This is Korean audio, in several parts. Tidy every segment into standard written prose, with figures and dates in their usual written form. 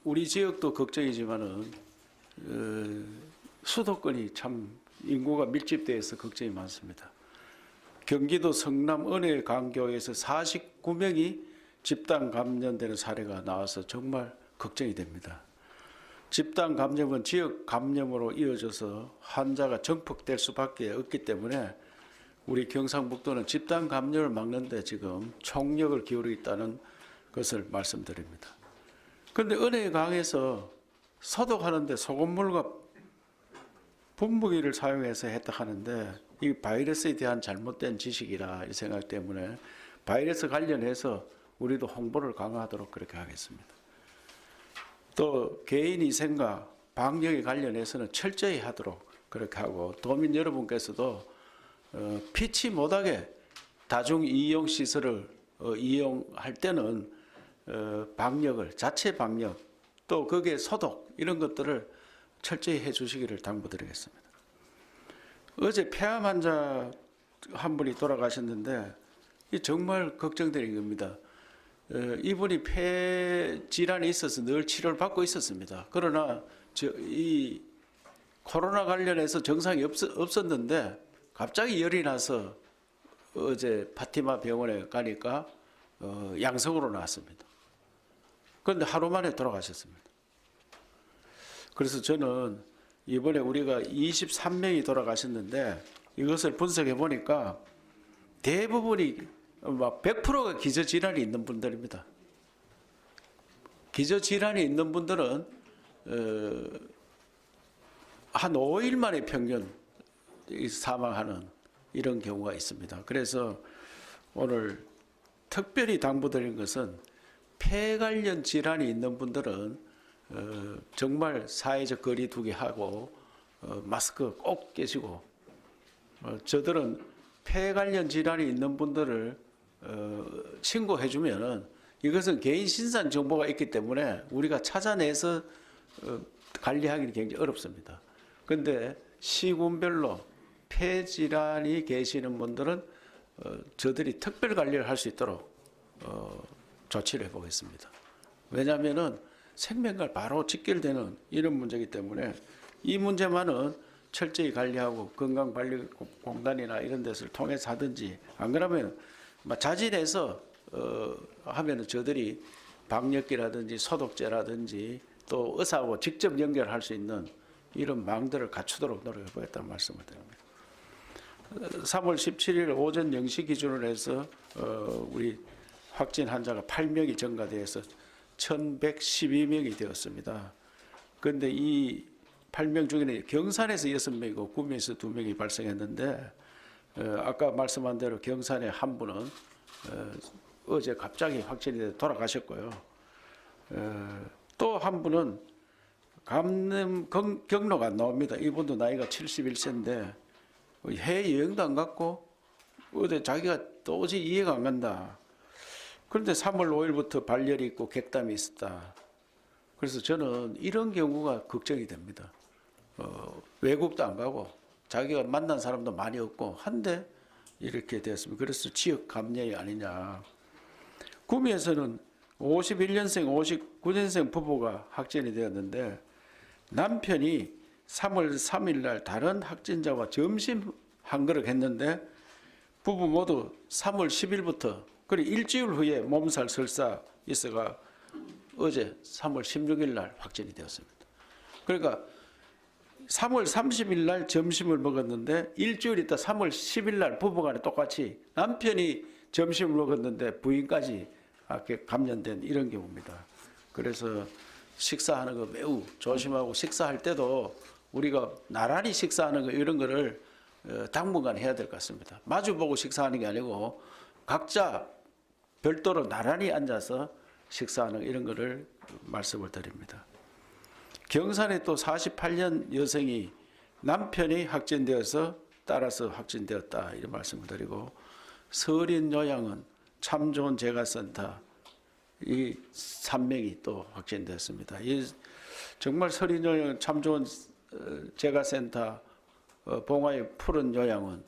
우리 지역도 걱정이지만은 수도권이 참 인구가 밀집돼서 걱정이 많습니다. 경기도 성남 은혜강교에서 49명이 집단 감염되는 사례가 나와서 정말 걱정이 됩니다. 집단 감염은 지역 감염으로 이어져서 환자가 증폭될 수밖에 없기 때문에 우리 경상북도는 집단 감염을 막는 데 지금 총력을 기울이고 있다는 것을 말씀드립니다. 그런데 은혜강에서 소독하는데 소금물과 분무기를 사용해서 했다 하는데 이 바이러스에 대한 잘못된 지식이라 이 생각 때문에 바이러스 관련해서 우리도 홍보를 강화하도록 그렇게 하겠습니다. 또 개인 위생과 방역에 관련해서는 철저히 하도록 그렇게 하고 도민 여러분께서도 피치 못하게 다중 이용 시설을 이용할 때는 방역을 자체 방역 또 거기에 소독 이런 것들을 철저히 해주시기를 당부드리겠습니다. 어제 폐암 환자 한 분이 돌아가셨는데 정말 걱정되는 겁니다. 이분이 폐 질환이 있어서 늘 치료를 받고 있었습니다. 그러나 이 코로나 관련해서 증상이 없었는데 갑자기 열이 나서 어제 파티마 병원에 가니까 양성으로 나왔습니다. 그런데 하루 만에 돌아가셨습니다. 그래서 저는 이번에 우리가 23명이 돌아가셨는데 이것을 분석해 보니까 대부분이 막 100%가 기저질환이 있는 분들입니다. 기저질환이 있는 분들은 한 5일 만에 평균 사망하는 이런 경우가 있습니다. 그래서 오늘 특별히 당부드린 것은 폐 관련 질환이 있는 분들은 정말 사회적 거리 두기 하고 마스크 꼭 끼시고 저들은 폐 관련 질환이 있는 분들을 신고해 주면은 이것은 개인 신상 정보가 있기 때문에 우리가 찾아내서 관리하기는 굉장히 어렵습니다. 그런데 시군별로 폐 질환이 계시는 분들은 저들이 특별 관리를 할 수 있도록 조치를 해보겠습니다. 왜냐하면은 생명과 바로 직결되는 이런 문제이기 때문에 이 문제만은 철저히 관리하고 건강관리공단이나 이런 데서를 통해서 하든지 안 그러면 자진해서 하면은 저들이 방역기라든지 소독제라든지 또 의사하고 직접 연결할 수 있는 이런 망들을 갖추도록 노력해 보겠다는 말씀을 드립니다. 3월 17일 오전 0시 기준으로 해서 우리 확진 환자가 8명이 증가되어서 1112명이 되었습니다. 그런데 이 8명 중에는 경산에서 6명이고 구미에서 2명이 발생했는데 아까 말씀한 대로 경산의 한 분은 어제 갑자기 확진이 돼서 돌아가셨고요. 또 한 분은 감염 경로가 안 나옵니다. 이분도 나이가 71세인데 해외여행도 안 갔고 어제 자기가 도저히 이해가 안 간다. 그런데 3월 5일부터 발열이 있고 객담이 있었다. 그래서 저는 이런 경우가 걱정이 됩니다. 외국도 안 가고 자기가 만난 사람도 많이 없고 한데 이렇게 되었습니다. 그래서 지역 감염이 아니냐. 구미에서는 51년생, 59년생 부부가 확진이 되었는데 남편이 3월 3일 날 다른 확진자와 점심 한 그릇 했는데 부부 모두 3월 10일부터 그리고 일주일 후에 몸살 설사 있어가 어제 3월 16일 날 확진이 되었습니다. 그러니까 3월 30일 날 점심을 먹었는데 일주일 있다 3월 10일 날 부부간에 똑같이 남편이 점심을 먹었는데 부인까지 감염된 이런 경우입니다. 그래서 식사하는 거 매우 조심하고 식사할 때도 우리가 나란히 식사하는 거 이런 거를 당분간 해야 될 것 같습니다. 마주보고 식사하는 게 아니고 각자 별도로 나란히 앉아서 식사하는 이런 거를 말씀을 드립니다. 경산에 또 48년 여성이 남편이 확진되어서 따라서 확진되었다 이런 말씀을 드리고 서린 요양은 참 좋은 재가센터 이 3명이 또 확진되었습니다. 이 정말 서린 요양 참 좋은 재가센터 봉화의 푸른 요양원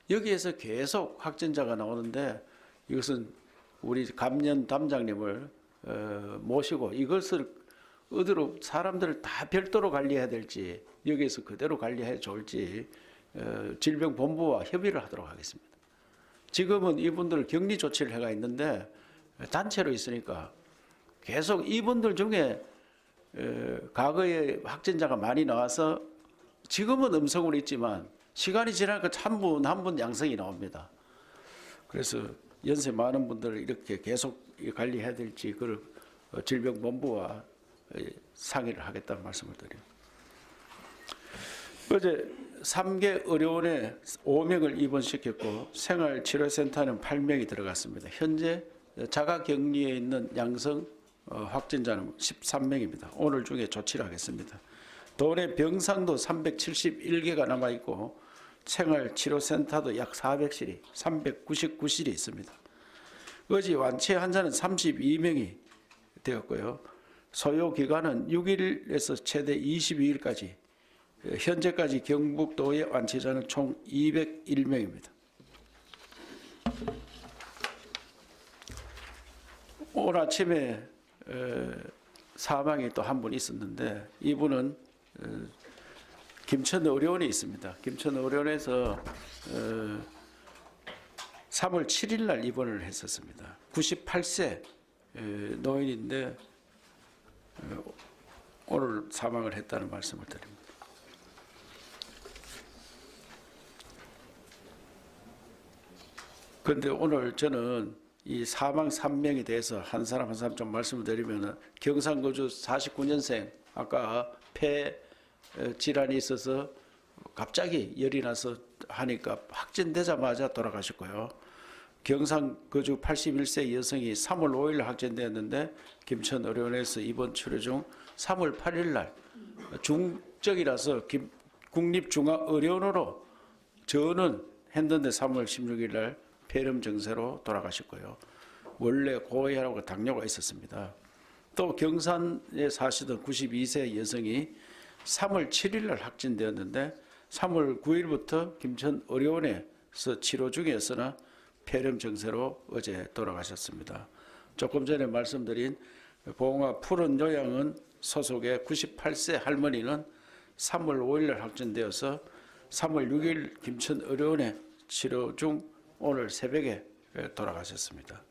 여기에서 계속 확진자가 나오는데 이것은 우리 감염 담장님을 모시고 이것을 어디로 사람들을 다 별도로 관리해야 될지 여기에서 그대로 관리해 좋을지 질병본부와 협의를 하도록 하겠습니다. 지금은 이분들 격리 조치를 해가 있는데 단체로 있으니까 계속 이분들 중에 과거에 확진자가 많이 나와서 지금은 음성으로 있지만 시간이 지나니까 한 분 한 분 양성이 나옵니다. 그래서 연세 많은 분들을 이렇게 계속 관리해야 될지 그걸 질병본부와 상의를 하겠다는 말씀을 드립니다. 어제 3개 의료원에 5명을 입원시켰고 생활치료센터는 8명이 들어갔습니다. 현재 자가격리에 있는 양성 확진자는 13명입니다. 오늘 중에 조치를 하겠습니다. 도내 병상도 371개가 남아있고 생활치료센터도 약 400실이 399실이 있습니다. 어제 완치 환자는 32명이 되었고요. 소요 기간은 6일에서 최대 22일까지 현재까지 경북도의 완치자는 총 201명입니다. 오늘 아침에 사망이 또 한 분 있었는데 이분은 김천의료원에 있습니다. 김천의료원에서 3월 7일 날 입원을 했었습니다. 98세 노인인데 오늘 사망을 했다는 말씀을 드립니다. 그런데 오늘 저는 이 사망 3명에 대해서 한 사람 한 사람 좀 말씀을 드리면 경상거주 49년생 아까 폐 질환이 있어서 갑자기 열이 나서 하니까 확진되자마자 돌아가셨고요. 경상거주 81세 여성이 3월 5일 확진되었는데 김천의료원에서 입원 치료 중 3월 8일 날 중증이라서 국립중앙의료원으로 전원했는데 3월 16일 날 폐렴 증세로 돌아가셨고요. 원래 고혈압과 당뇨가 있었습니다. 또 경산에 사시던 92세 여성이 3월 7일 날 확진되었는데 3월 9일부터 김천의료원에서 치료 중이었으나 폐렴 증세로 어제 돌아가셨습니다. 조금 전에 말씀드린 봉화 푸른 요양원 소속의 98세 할머니는 3월 5일 날 확진되어서 3월 6일 김천의료원에 치료 중 오늘 새벽에 돌아가셨습니다.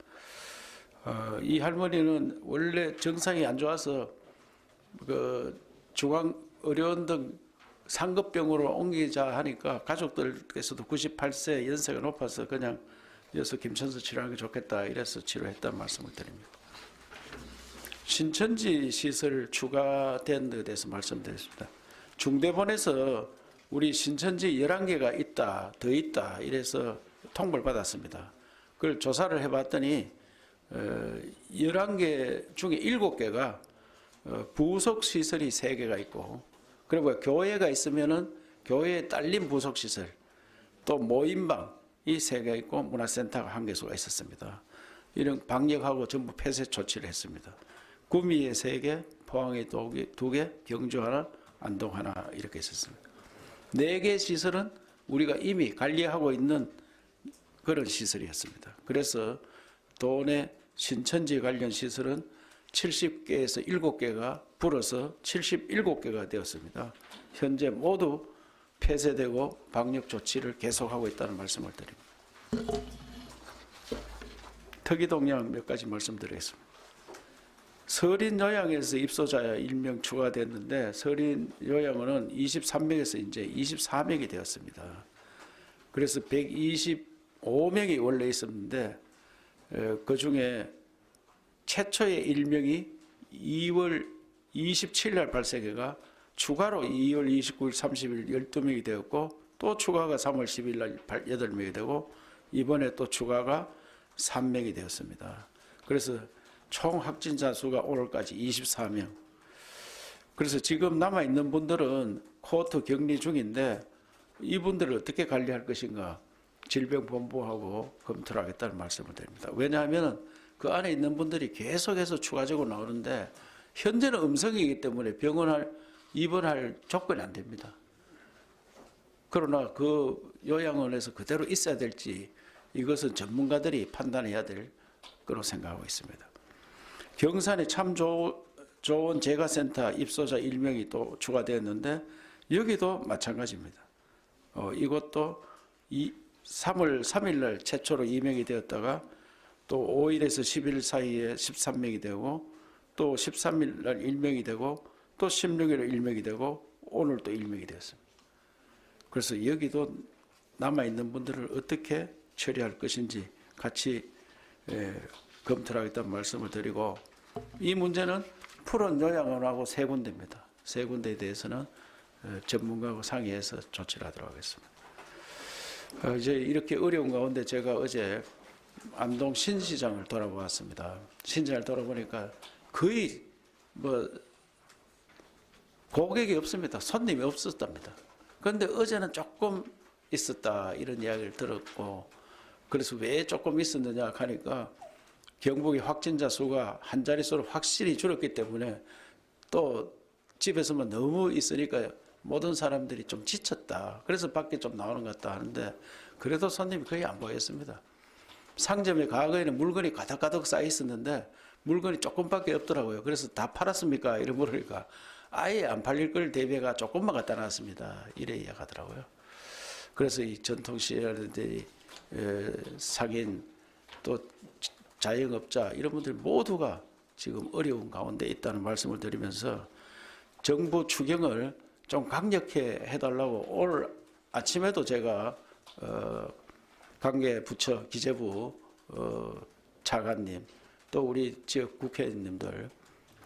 이 할머니는 원래 정상이 안 좋아서 중앙의료원 등 상급병으로 옮기자 하니까 가족들께서도 98세 연세가 높아서 그냥 여기서 김천서 치료하는 게 좋겠다 이래서 치료했다는 말씀을 드립니다. 신천지 시설 추가된 데 대해서 말씀드렸습니다. 중대본에서 우리 신천지 11개가 있다, 더 있다 이래서 통보를 받았습니다. 그걸 조사를 해봤더니 11개 중에 7개가 부속시설이 3개가 있고 그리고 교회가 있으면은 교회에 딸린 부속시설 또 모임방이 3개가 있고 문화센터가 1개소가 있었습니다. 이런 방역하고 전부 폐쇄 조치를 했습니다. 구미에 3개, 포항에 2개, 경주 하나, 안동 하나 이렇게 있었습니다. 4개 시설은 우리가 이미 관리하고 있는 그런 시설이었습니다. 그래서 도내 신천지 관련 시설은 70개에서 7개가 불어서 77개가 되었습니다. 현재 모두 폐쇄되고 방역 조치를 계속하고 있다는 말씀을 드립니다. 특이동향 몇 가지 말씀드리겠습니다. 서린요양에서 입소자 1명 추가됐는데 서린요양원은 23명에서 이제 24명이 되었습니다. 그래서 125명이 원래 있었는데 그 중에 최초의 1명이 2월 27일 날 발생해가 추가로 2월 29일, 30일 12명이 되었고 또 추가가 3월 10일 날 8명이 되고 이번에 또 추가가 3명이 되었습니다. 그래서 총 확진자 수가 오늘까지 24명. 그래서 지금 남아있는 분들은 코호트 격리 중인데 이분들을 어떻게 관리할 것인가 질병본부하고 검토를 하겠다는 말씀을 드립니다. 왜냐하면 그 안에 있는 분들이 계속해서 추가적으로 나오는데 현재는 음성이기 때문에 입원할 조건이 안 됩니다. 그러나 그 요양원에서 그대로 있어야 될지 이것은 전문가들이 판단해야 될 거로 생각하고 있습니다. 경산이 참 좋은 재가센터 입소자 1명이 또 추가되었는데 여기도 마찬가지입니다. 이것도 3월 3일 날 최초로 2명이 되었다가 또 5일에서 10일 사이에 13명이 되고 또 13일 날 1명이 되고 또 16일에 1명이 되고 오늘 또 1명이 되었습니다. 그래서 여기도 남아있는 분들을 어떻게 처리할 것인지 같이 검토를 하겠다는 말씀을 드리고, 이 문제는 푸른 요양원하고 세 군데입니다. 세 군데에 대해서는 전문가하고 상의해서 조치를 하도록 하겠습니다. 이제 이렇게 어려운 가운데 제가 어제 안동 신시장을 돌아보았습니다. 신시장을 돌아보니까 거의 고객이 없습니다. 손님이 없었답니다. 그런데 어제는 조금 있었다 이런 이야기를 들었고, 그래서 왜 조금 있었느냐 하니까 경북의 확진자 수가 한 자릿수로 확실히 줄었기 때문에 또 집에서만 너무 있으니까 모든 사람들이 좀 지쳤다. 그래서 밖에 좀 나오는 것 같다 하는데 그래도 손님이 거의 안 보였습니다. 상점에 과거에는 물건이 가득가득 쌓여 있었는데 물건이 조금밖에 없더라고요. 그래서 다 팔았습니까? 이래 물으니까 아예 안 팔릴 걸 대비해가 조금만 갖다 놨습니다. 이래 이야기하더라고요. 그래서 이 전통시장들이 상인 또 자영업자 이런 분들 모두가 지금 어려운 가운데 있다는 말씀을 드리면서 정부 추경을 좀 강력히 해달라고 오늘 아침에도 제가 관계 부처 기재부 차관님 또 우리 지역 국회의원님들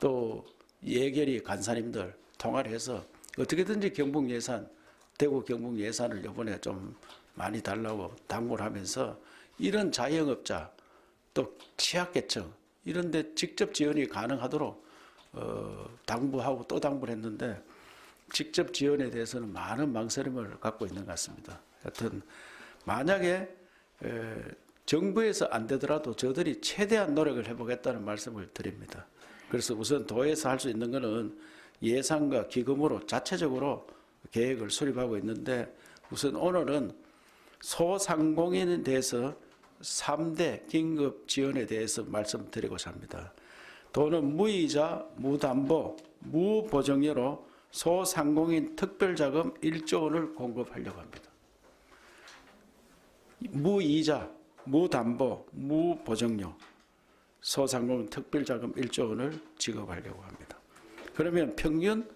또 예결위 간사님들 통화를 해서 어떻게든지 경북 예산, 대구 경북 예산을 이번에 좀 많이 달라고 당부를 하면서 이런 자영업자 또 취약계층 이런 데 직접 지원이 가능하도록 당부하고 또 당부를 했는데 직접 지원에 대해서는 많은 망설임을 갖고 있는 것 같습니다. 하여튼 만약에 정부에서 안 되더라도 저들이 최대한 노력을 해보겠다는 말씀을 드립니다. 그래서 우선 도에서 할 수 있는 것은 예산과 기금으로 자체적으로 계획을 수립하고 있는데 우선 오늘은 소상공인에 대해서 3대 긴급 지원에 대해서 말씀드리고자 합니다. 도는 무이자, 무담보, 무보정료로 소상공인 특별자금 1조 원을 공급하려고 합니다. 무이자, 무담보, 무보정료 소상공인 특별자금 1조 원을 지급하려고 합니다. 그러면 평균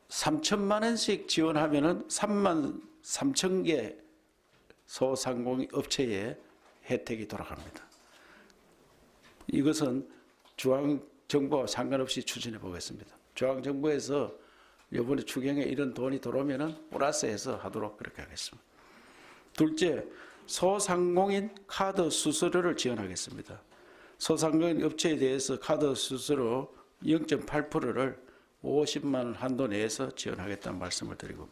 3천만 원씩 지원하면은 3만 3천 개 소상공인 업체에 혜택이 돌아갑니다. 이것은 중앙정부와 상관없이 추진해 보겠습니다. 중앙정부에서 이번에 추경에 이런 돈이 들어오면은 플러스해서 하도록 그렇게 하겠습니다. 둘째, 소상공인 카드 수수료를 지원하겠습니다. 소상공인 업체에 대해서 카드 수수료 0.8%를 50만 원 한도 내에서 지원하겠다는 말씀을 드리고,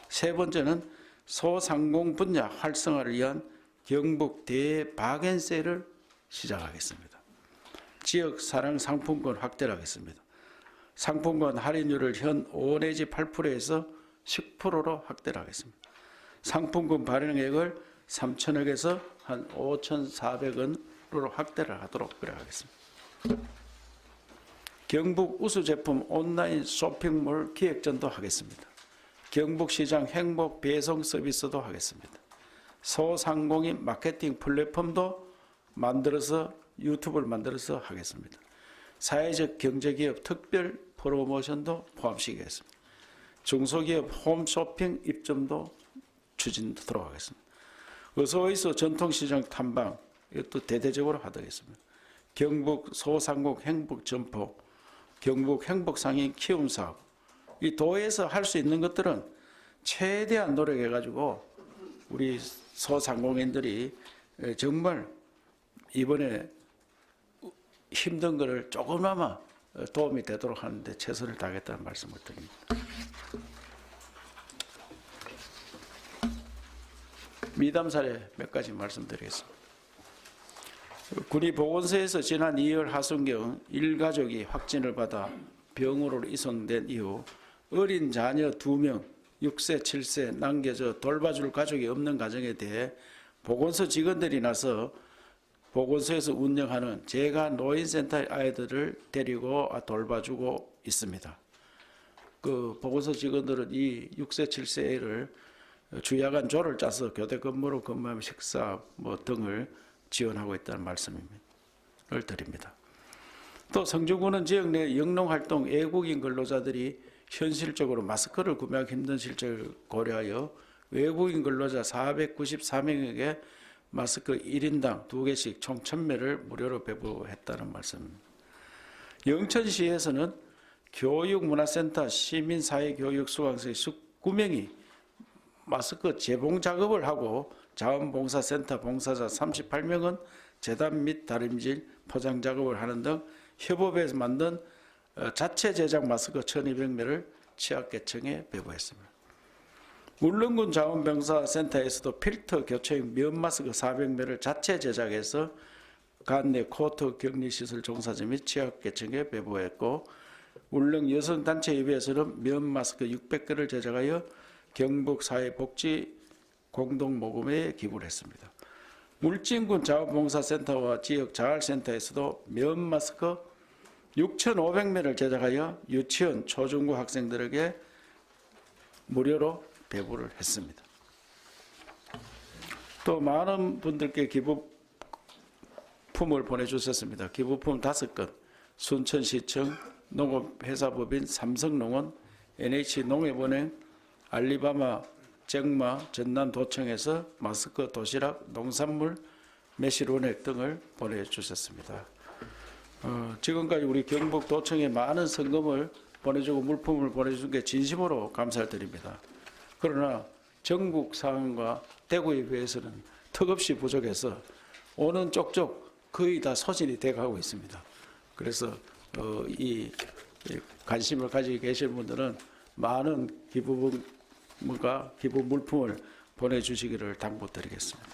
세 번째는 소상공 분야 활성화를 위한 경북 대박연세를 시작하겠습니다. 지역 사랑 상품권 확대를 하겠습니다. 상품권 할인율을 현 5 내지 8%에서 10%로 확대를 하겠습니다. 상품권 발행액을 3천억에서 한 5,400원으로 확대를 하도록 그래 하겠습니다. 경북 우수 제품 온라인 쇼핑몰 기획전도 하겠습니다. 경북시장 행복 배송 서비스도 하겠습니다. 소상공인 마케팅 플랫폼도 만들어서 유튜브를 만들어서 하겠습니다. 사회적 경제기업 특별 프로모션도 포함시키겠습니다. 중소기업 홈쇼핑 입점도 추진하도록 하겠습니다. 어서어디서 전통시장 탐방 이것도 대대적으로 하도록하겠습니다. 경북 소상공 행복 점포, 경북 행복상인 키움 사업, 이 도에서 할 수 있는 것들은 최대한 노력해가지고 우리 소상공인들이 정말 이번에 힘든 거를 조금나마 도움이 되도록 하는데 최선을 다하겠다는 말씀을 드립니다. 미담 사례 몇 가지 말씀드리겠습니다. 군의보건소에서 지난 2월 하순경 일가족이 확진을 받아 병원으로 이송된 이후 어린 자녀 2명, 6세, 7세 남겨져 돌봐줄 가족이 없는 가정에 대해 보건소 직원들이 나서 보건소에서 운영하는 재가 노인센터의 아이들을 데리고 돌봐주고 있습니다. 그 보건소 직원들은 이 6세, 7세 애를 주야간 조를 짜서 교대 근무로 근무하며 식사 등을 지원하고 있다는 말씀을 드립니다. 또 성주군은 지역 내 영농활동 외국인 근로자들이 현실적으로 마스크를 구매하기 힘든 실정을 고려하여 외국인 근로자 494명에게 마스크 1인당 2개씩 총 1000매를 무료로 배부했다는 말씀입니다. 영천시에서는 교육문화센터 시민사회교육수강생 19명이 마스크 재봉 작업을 하고 자원봉사센터 봉사자 38명은 재단 및 다림질 포장 작업을 하는 등 협업해서 만든 자체 제작 마스크 1200매를 취약계층에 배부했습니다. 울릉군 자원병사센터에서도 필터 교체용 면 마스크 400매를 자체 제작해서 관내 코트 격리시설 종사자 및 취약계층에 배부했고, 울릉 여성단체협의회에서는 면 마스크 600개를 제작하여 경북사회복지 공동모금회에 기부를 했습니다. 울진군 자원봉사센터와 지역 자활센터에서도 면 마스크 6,500매를 제작하여 유치원, 초중고 학생들에게 무료로 배부를 했습니다. 또 많은 분들께 기부품을 보내주셨습니다. 기부품 5건, 순천시청, 농업회사법인 삼성농원, NH농협은행, 알리바마, 잭마, 전남도청에서 마스크, 도시락, 농산물, 매실원액 등을 보내주셨습니다. 지금까지 우리 경북도청에 많은 성금을 보내주고 물품을 보내준 게 진심으로 감사를 드립니다. 그러나 전국 상황과 대구에 비해서는 턱없이 부족해서 오는 쪽쪽 거의 다 소진이 돼가고 있습니다. 그래서 이 관심을 가지고 계신 분들은 많은 기부 물품을 보내주시기를 당부드리겠습니다.